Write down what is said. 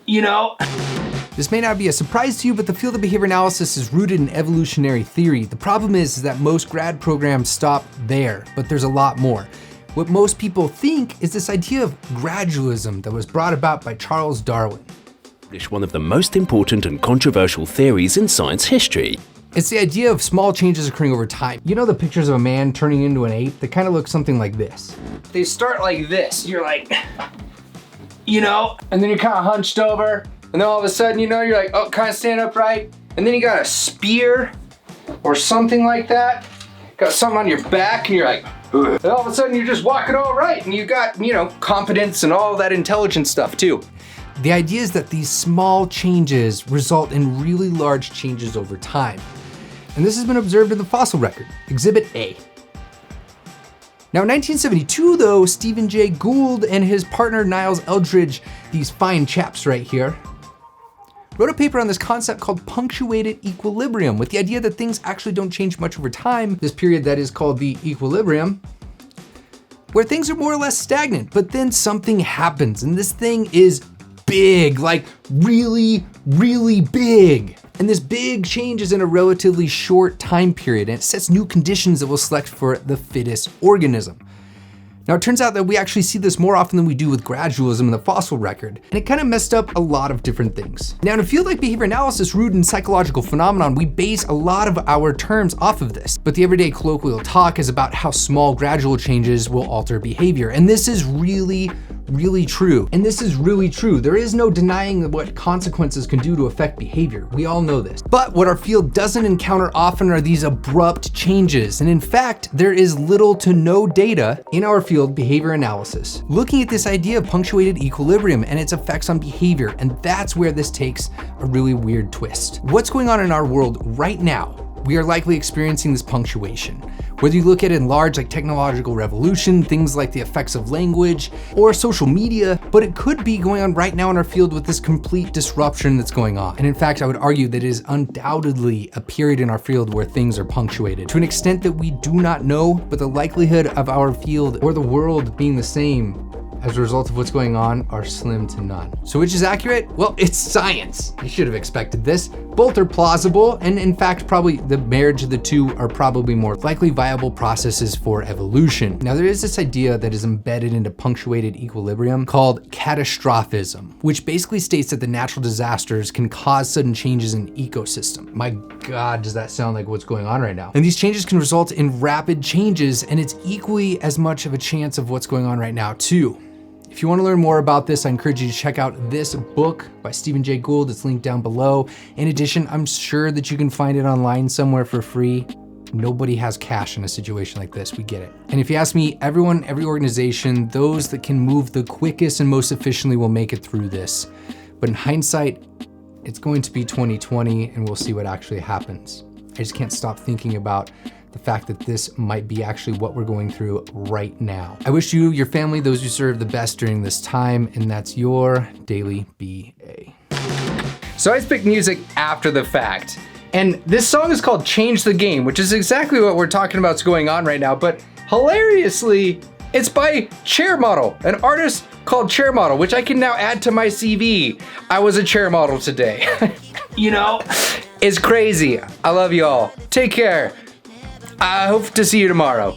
you know? This may not be a surprise to you, but the field of behavior analysis is rooted in evolutionary theory. The problem is that most grad programs stop there, but there's a lot more. What most people think is this idea of gradualism that was brought about by Charles Darwin. One of the most important and controversial theories in science history. It's the idea of small changes occurring over time. You know the pictures of a man turning into an ape? They kind of look something like this. They start like this. You're like, you know, and then you're kind of hunched over. And then all of a sudden, you know, you're like, oh, kind of stand upright. And then you got a spear or something like that. Got something on your back and you're like, ugh. And all of a sudden you're just walking all right. And you got, you know, confidence and all that intelligent stuff too. The idea is that these small changes result in really large changes over time. And this has been observed in the fossil record, Exhibit A. Now in 1972 though, Stephen Jay Gould and his partner Niles Eldredge, these fine chaps right here, wrote a paper on this concept called punctuated equilibrium, with the idea that things actually don't change much over time, this period that is called the equilibrium, where things are more or less stagnant, but then something happens, and this thing is big, like really, really big. And this big change is in a relatively short time period, and it sets new conditions that will select for the fittest organism. Now it turns out that we actually see this more often than we do with gradualism in the fossil record, and it kind of messed up a lot of different things. Now in a field like behavior analysis rooted in psychological phenomenon, we base a lot of our terms off of this, but the everyday colloquial talk is about how small gradual changes will alter behavior, and this is really true. And this is really true. There is no denying what consequences can do to affect behavior. We all know this. But what our field doesn't encounter often are these abrupt changes. And in fact, there is little to no data in our field, behavior analysis, looking at this idea of punctuated equilibrium and its effects on behavior. And that's where this takes a really weird twist. What's going on in our world right now? We are likely experiencing this punctuation. Whether you look at it in large like technological revolution, things like the effects of language or social media, but it could be going on right now in our field with this complete disruption that's going on. And in fact, I would argue that it is undoubtedly a period in our field where things are punctuated to an extent that we do not know, but the likelihood of our field or the world being the same as a result of what's going on are slim to none. So which is accurate? Well, it's science. You should have expected this. Both are plausible, and in fact, probably the marriage of the two are probably more likely viable processes for evolution. Now there is this idea that is embedded into punctuated equilibrium called catastrophism, which basically states that the natural disasters can cause sudden changes in ecosystem. My God, does that sound like what's going on right now? And these changes can result in rapid changes, and it's equally as much of a chance of what's going on right now too. If you want to learn more about this, I encourage you to check out this book by Stephen Jay Gould. It's linked down below. In addition, I'm sure that you can find it online somewhere for free. Nobody has cash in a situation like this, we get it. And if you ask me, everyone, every organization, those that can move the quickest and most efficiently will make it through this. But in hindsight, it's going to be 2020 and we'll see what actually happens. I just can't stop thinking about the fact that this might be actually what we're going through right now. I wish you, your family, those you serve the best during this time, and that's your Daily BA. So I picked music after the fact, and this song is called Change the Game, which is exactly what we're talking about is going on right now, but hilariously, it's by Chair Model, an artist called Chair Model, which I can now add to my CV. I was a chair model today. You know, it's crazy. I love you all. Take care. I hope to see you tomorrow.